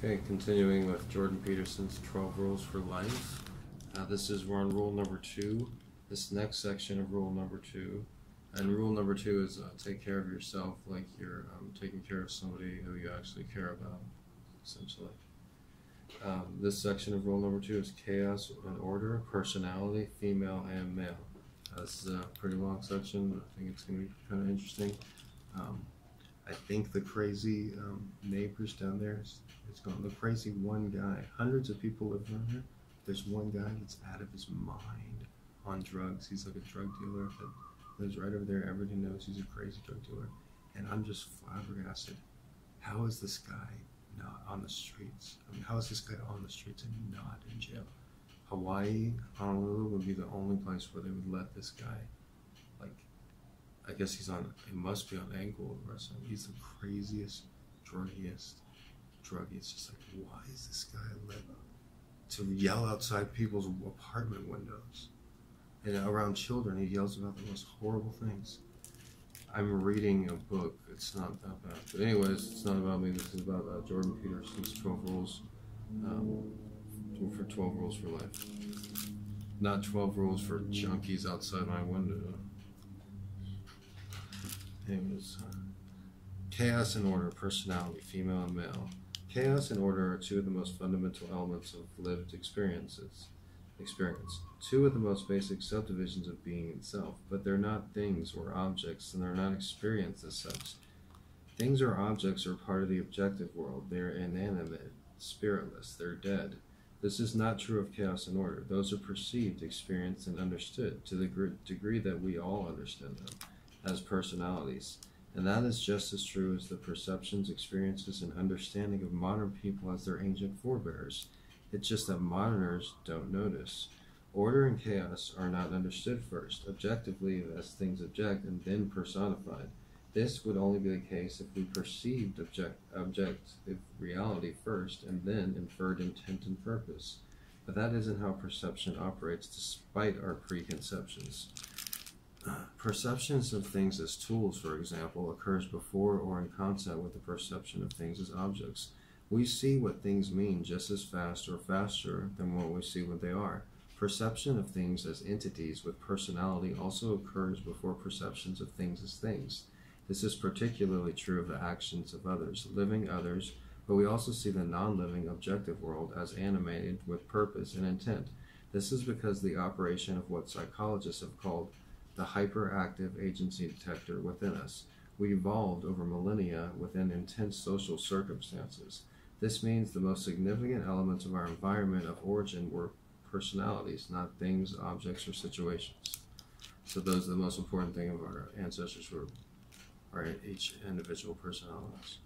Okay, continuing with Jordan Peterson's 12 Rules for Life. We're on rule number 2. This next section of rule number 2. And rule number 2 is take care of yourself like you're taking care of somebody who you actually care about, essentially. This section of rule number 2 is chaos and order, personality, female and male. This is a pretty long section. I think it's going to be kind of interesting. I think the crazy neighbors down there, it's gone. The crazy one guy. Hundreds of people live around here. There's one guy that's out of his mind on drugs. He's like a drug dealer that lives right over there. Everybody knows he's a crazy drug dealer. And I'm just flabbergasted. How is this guy not on the streets? I mean, how is this guy on the streets and not in jail? Hawaii, Honolulu would be the only place where they would let this guy, like, I guess he must be on ankle arrest. He's the craziest, druggiest druggie. It's just like, why is this guy let to yell outside people's apartment windows? And around children, he yells about the most horrible things. I'm reading a book. It's not that bad. But anyways, it's not about me. This is about Jordan Peterson's 12 rules for 12 rules for life. Not 12 rules for junkies outside my window. Anyways, chaos and order, personality, female and male. Chaos and order are two of the most fundamental elements of lived experience. Two of the most basic subdivisions of being itself, but they're not things or objects, and they're not experienced as such. Things or objects are part of the objective world. They're inanimate, spiritless, they're dead. This is not true of chaos and order. Those are perceived, experienced, and understood to the degree that we all understand them as personalities. And that is just as true as the perceptions, experiences, and understanding of modern people as their ancient forebears. It's just that moderners don't notice. Order and chaos are not understood first, objectively as things object, and then personified. This would only be the case if we perceived objective reality first, and then inferred intent and purpose. But that isn't how perception operates, despite our preconceptions. Perceptions of things as tools, for example, occurs before or in concert with the perception of things as objects. We see what things mean just as fast or faster than what we see what they are. Perception of things as entities with personality also occurs before perceptions of things as things. This is particularly true of the actions of others, living others, but we also see the non-living objective world as animated with purpose and intent. This is because the operation of what psychologists have called the hyperactive agency detector within us. We evolved over millennia within intense social circumstances. This means the most significant elements of our environment of origin were personalities, not things, objects, or situations. So those are the most important thing of our ancestors were each individual personalities.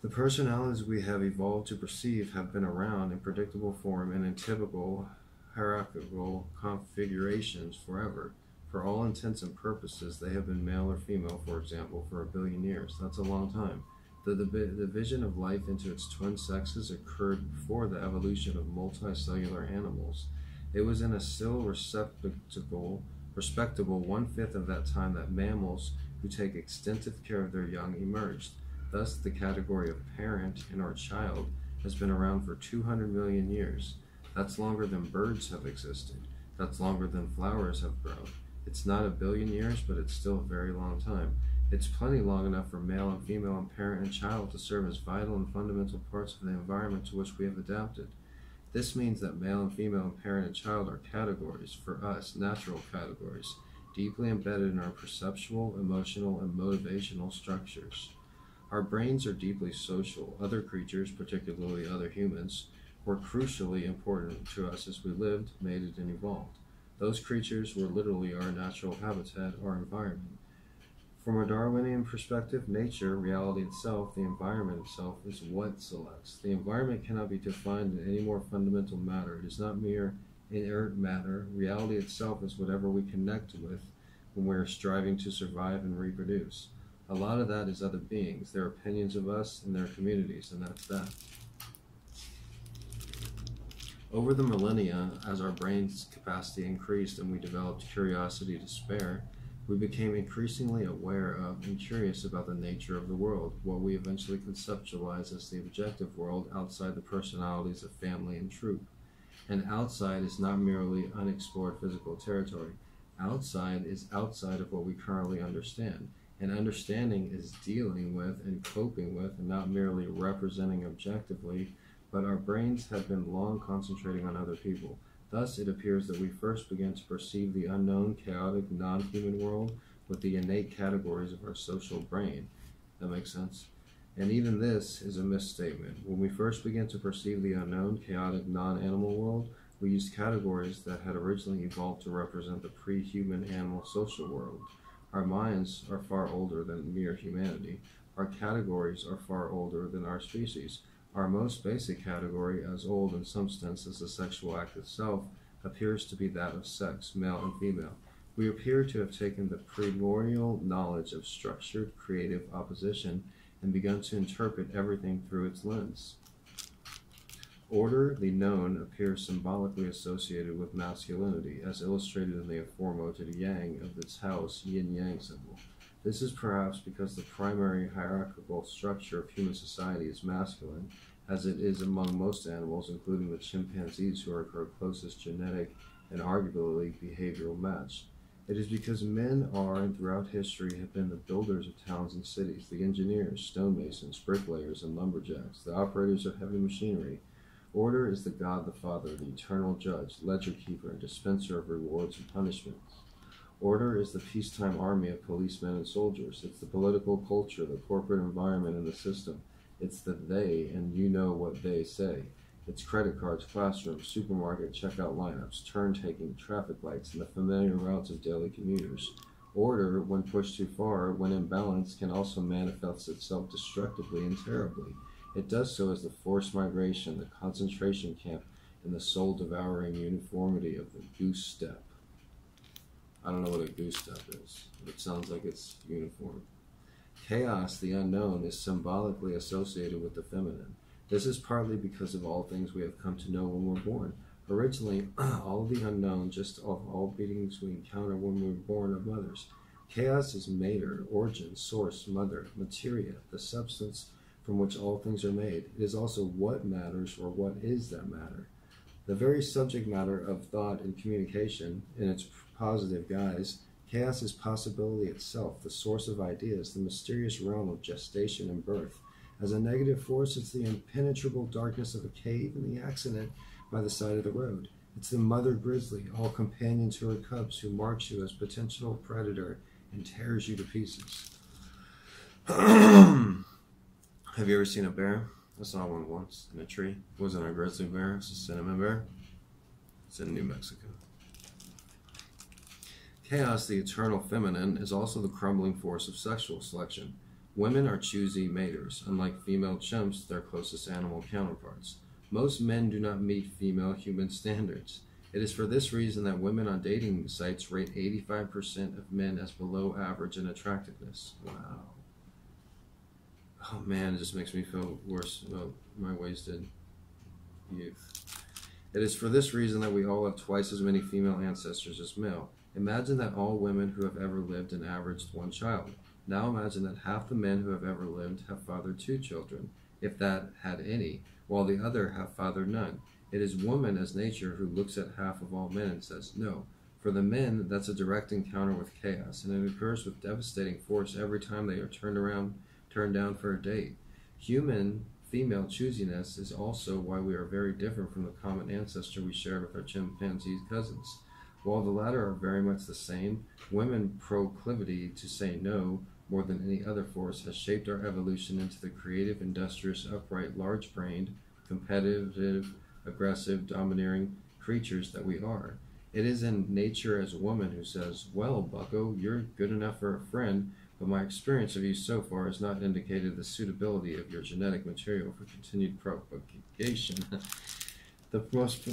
The personalities we have evolved to perceive have been around in predictable form and in typical hierarchical configurations forever. For all intents and purposes, they have been male or female, for example, for 1 billion years. That's a long time. The division of life into its twin sexes occurred before the evolution of multicellular animals. It was in a still respectable 1/5 of that time that mammals who take extensive care of their young emerged. Thus, the category of parent and or child has been around for 200 million years. That's longer than birds have existed. That's longer than flowers have grown. It's not 1 billion years, but it's still a very long time. It's plenty long enough for male and female and parent and child to serve as vital and fundamental parts of the environment to which we have adapted. This means that male and female and parent and child are categories, for us, natural categories, deeply embedded in our perceptual, emotional, and motivational structures. Our brains are deeply social. Other creatures, particularly other humans, were crucially important to us as we lived, mated, and evolved. Those creatures were literally our natural habitat, our environment. From a Darwinian perspective, nature, reality itself, the environment itself, is what selects. The environment cannot be defined in any more fundamental matter. It is not mere inert matter. Reality itself is whatever we connect with when we are striving to survive and reproduce. A lot of that is other beings, their opinions of us and their communities, and that's that. Over the millennia, as our brain's capacity increased and we developed curiosity to spare, We became increasingly aware of and curious about the nature of the world, what we eventually conceptualize as the objective world outside the personalities of family and troop. And outside is not merely unexplored physical territory. Outside is outside of what we currently understand. And understanding is dealing with and coping with, and not merely representing objectively, but our brains have been long concentrating on other people. Thus, it appears that we first begin to perceive the unknown, chaotic, non-human world with the innate categories of our social brain. That makes sense? And even this is a misstatement. When we first begin to perceive the unknown, chaotic, non-animal world, we used categories that had originally evolved to represent the pre-human animal social world. Our minds are far older than mere humanity. Our categories are far older than our species. Our most basic category, as old in some sense as the sexual act itself, appears to be that of sex, male and female. We appear to have taken the primordial knowledge of structured, creative opposition and begun to interpret everything through its lens. Order, the known, appears symbolically associated with masculinity, as illustrated in the aforementioned yang of the Tao's yin-yang symbol. This is perhaps because the primary hierarchical structure of human society is masculine, as it is among most animals, including the chimpanzees, who are our closest genetic and arguably behavioral match. It is because men are, and throughout history have been, the builders of towns and cities, the engineers, stonemasons, bricklayers, and lumberjacks, the operators of heavy machinery. Order is the God the Father, the eternal judge, ledger keeper, and dispenser of rewards and punishments. Order is the peacetime army of policemen and soldiers. It's the political culture, the corporate environment, and the system. It's the they, and you know what they say. It's credit cards, classrooms, supermarket checkout lineups, turn-taking, traffic lights, and the familiar routes of daily commuters. Order, when pushed too far, when imbalanced, can also manifest itself destructively and terribly. It does so as the forced migration, the concentration camp, and the soul-devouring uniformity of the goose step. I don't know what a goose step is, but it sounds like it's uniform. Chaos, the unknown, is symbolically associated with the feminine. This is partly because of all things we have come to know when we're born. Originally, all the unknown, just of all beings we encounter when we were born, are mothers. Chaos is mater, origin, source, mother, materia, the substance from which all things are made. It is also what matters, or what is that matter. The very subject matter of thought and communication, in its positive guise, chaos is possibility itself, the source of ideas, the mysterious realm of gestation and birth. As a negative force, it's the impenetrable darkness of a cave and the accident by the side of the road. It's the mother grizzly, all companion to her cubs, who marks you as potential predator and tears you to pieces. Have you ever seen a bear? I saw one once in a tree. It wasn't a grizzly bear, it's a cinnamon bear. It's in New Mexico. Chaos, the eternal feminine, is also the crumbling force of sexual selection. Women are choosy maters, unlike female chimps, their closest animal counterparts. Most men do not meet female human standards. It is for this reason that women on dating sites rate 85% of men as below average in attractiveness. Wow. Oh man, it just makes me feel worse about my wasted youth. It is for this reason that we all have twice as many female ancestors as male. Imagine that all women who have ever lived and averaged one child. Now imagine that half the men who have ever lived have fathered 2 children, if that had any, while the other have fathered none. It is woman as nature who looks at half of all men and says no. For the men, that's a direct encounter with chaos, and it occurs with devastating force every time they are turned down for a date. Human female choosiness is also why we are very different from the common ancestor we shared with our chimpanzee cousins. While the latter are very much the same, women's proclivity to say no more than any other force has shaped our evolution into the creative, industrious, upright, large-brained, competitive, aggressive, domineering creatures that we are. It is in nature as a woman who says, well, bucko, you're good enough for a friend, but my experience of you so far has not indicated the suitability of your genetic material for continued propagation. The most...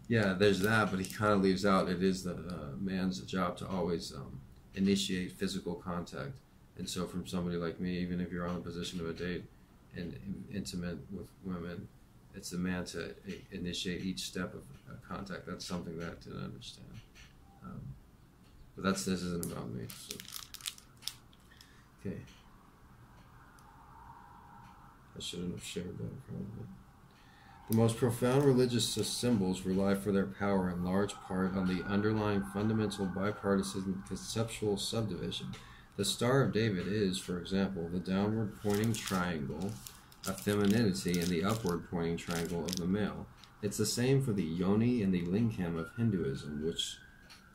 Yeah, there's that, but he kind of leaves out it is the man's job to always initiate physical contact. And so from somebody like me, even if you're on the position of a date and intimate with women, it's the man to initiate each step of contact. That's something that I didn't understand. But this isn't about me. So. Okay. I shouldn't have shared that in front of me. The most profound religious symbols rely for their power in large part on the underlying fundamental bipartisan conceptual subdivision. The Star of David is, for example, the downward pointing triangle of femininity and the upward pointing triangle of the male. It's the same for the yoni and the lingam of Hinduism, which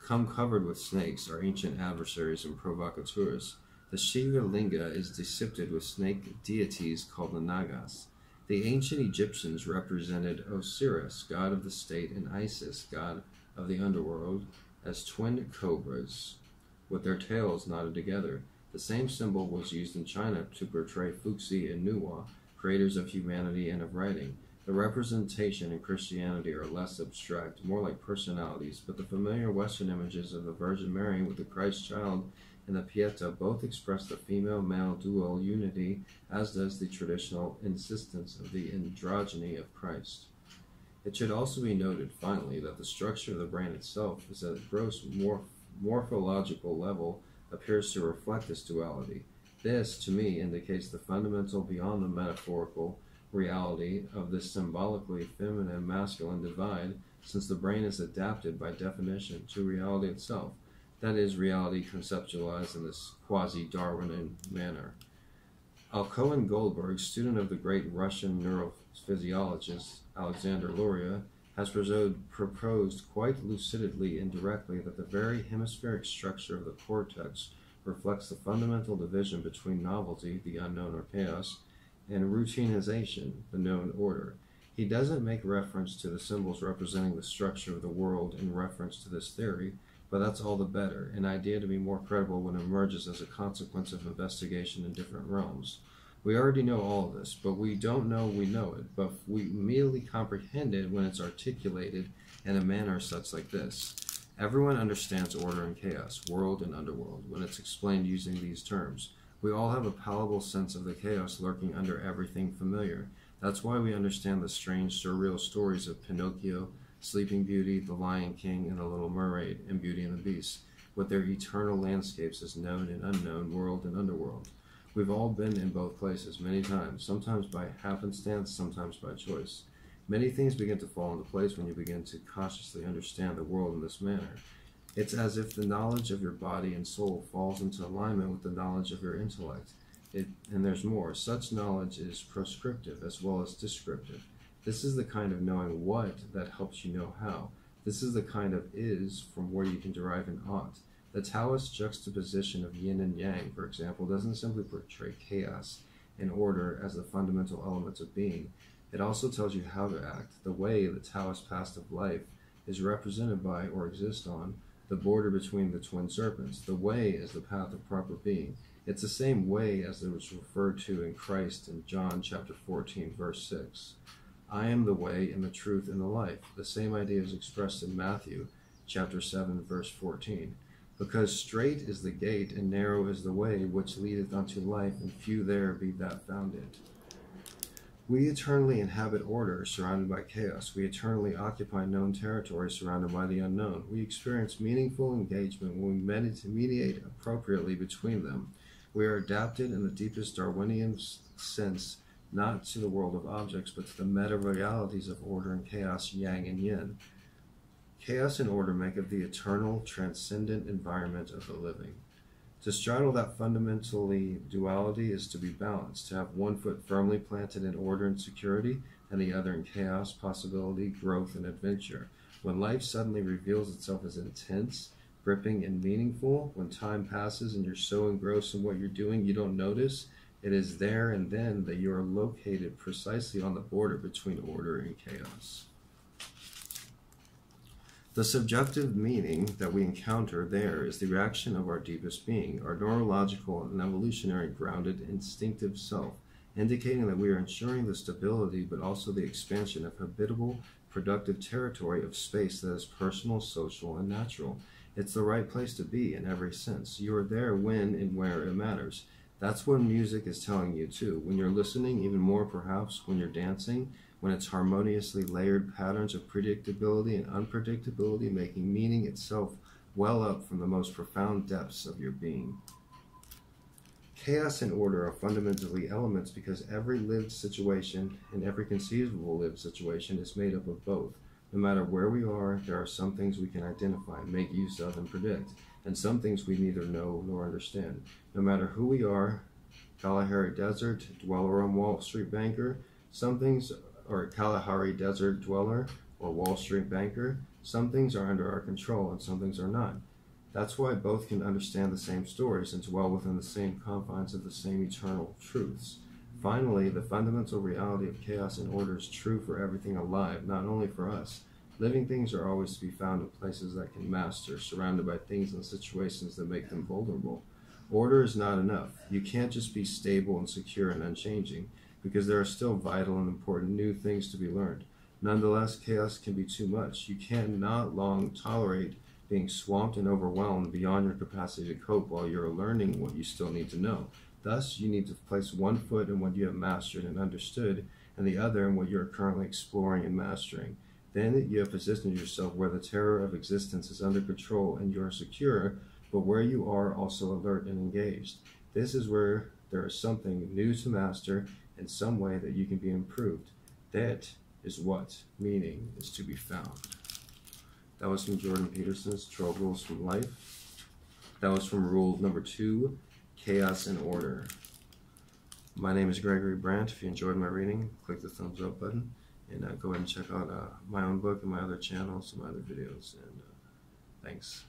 come covered with snakes, our ancient adversaries and provocateurs. The Shiva Linga is depicted with snake deities called the Nagas. The ancient Egyptians represented Osiris, god of the state, and Isis, god of the underworld, as twin cobras, with their tails knotted together. The same symbol was used in China to portray Fuxi and Nuwa, creators of humanity and of writing. The representation in Christianity are less abstract, more like personalities, but the familiar Western images of the Virgin Mary with the Christ child and the Pieta both express the female-male dual unity, as does the traditional insistence of the androgyny of Christ. It should also be noted, finally, that the structure of the brain itself is at a gross morphological level appears to reflect this duality. This, to me, indicates the fundamental beyond the metaphorical reality of this symbolically feminine-masculine divide, since the brain is adapted by definition to reality itself. That is, reality conceptualized in this quasi-Darwinian manner. Alcoa Goldberg, student of the great Russian neurophysiologist Alexander Luria, has proposed quite lucidly and directly that the very hemispheric structure of the cortex reflects the fundamental division between novelty, the unknown or chaos, and routinization, the known order. He doesn't make reference to the symbols representing the structure of the world in reference to this theory, but that's all the better, an idea to be more credible when it emerges as a consequence of investigation in different realms. We already know all of this, but we don't know we know it, but we immediately comprehend it when it's articulated in a manner such like this. Everyone understands order and chaos, world and underworld, when it's explained using these terms. We all have a palpable sense of the chaos lurking under everything familiar. That's why we understand the strange, surreal stories of Pinocchio, Sleeping Beauty, The Lion King, and The Little Mermaid, and Beauty and the Beast, with their eternal landscapes as known and unknown, world and underworld. We've all been in both places many times, sometimes by happenstance, sometimes by choice. Many things begin to fall into place when you begin to consciously understand the world in this manner. It's as if the knowledge of your body and soul falls into alignment with the knowledge of your intellect. And there's more. Such knowledge is prescriptive as well as descriptive. This is the kind of knowing what that helps you know how. This is the kind of is from where you can derive an ought. The Taoist juxtaposition of yin and yang, for example, doesn't simply portray chaos and order as the fundamental elements of being. It also tells you how to act. The way, the Taoist path of life, is represented by or exists on the border between the twin serpents. The way is the path of proper being. It's the same way as it was referred to in Christ in John chapter 14, verse 6. I am the way and the truth and the life. The same idea is expressed in Matthew chapter 7, verse 14. Because strait is the gate and narrow is the way which leadeth unto life, and few there be that found it. We eternally inhabit order, surrounded by chaos. We eternally occupy known territory, surrounded by the unknown. We experience meaningful engagement when we mediate appropriately between them. We are adapted in the deepest Darwinian sense, not to the world of objects, but to the meta-realities of order and chaos, yang and yin. Chaos and order make up the eternal, transcendent environment of the living. To straddle that fundamentally duality is to be balanced, to have one foot firmly planted in order and security, and the other in chaos, possibility, growth, and adventure. When life suddenly reveals itself as intense, gripping, and meaningful, when time passes and you're so engrossed in what you're doing you don't notice, it is there and then that you are located precisely on the border between order and chaos. The subjective meaning that we encounter there is the reaction of our deepest being, our neurological and evolutionary grounded instinctive self, indicating that we are ensuring the stability but also the expansion of habitable, productive territory of space that is personal, social, and natural. It's the right place to be in every sense. You are there when and where it matters. That's what music is telling you too. When you're listening, even more perhaps when you're dancing, when it's harmoniously layered patterns of predictability and unpredictability, making meaning itself well up from the most profound depths of your being. Chaos and order are fundamentally elements because every lived situation and every conceivable lived situation is made up of both. No matter where we are, there are some things we can identify, make use of, and predict, and some things we neither know nor understand. No matter who we are, Kalahari Desert dweller on Wall Street banker, some things are Kalahari Desert dweller or Wall Street banker, some things are under our control and some things are not. That's why both can understand the same stories and dwell within the same confines of the same eternal truths. Finally, the fundamental reality of chaos and order is true for everything alive, not only for us. Living things are always to be found in places that can master, surrounded by things and situations that make them vulnerable. Order is not enough. You can't just be stable and secure and unchanging, because there are still vital and important new things to be learned. Nonetheless, chaos can be too much. You cannot long tolerate being swamped and overwhelmed beyond your capacity to cope while you're learning what you still need to know. Thus, you need to place one foot in what you have mastered and understood, and the other in what you are currently exploring and mastering. Then you have positioned yourself where the terror of existence is under control and you are secure, but where you are also alert and engaged. This is where there is something new to master in some way that you can be improved. That is what meaning is to be found. That was from Jordan Peterson's 12 Rules from Life. That was from rule number 2, Chaos and Order. My name is Gregory Brandt. If you enjoyed my reading, click the thumbs up button and go ahead and check out my own book and my other channels and my other videos. And thanks.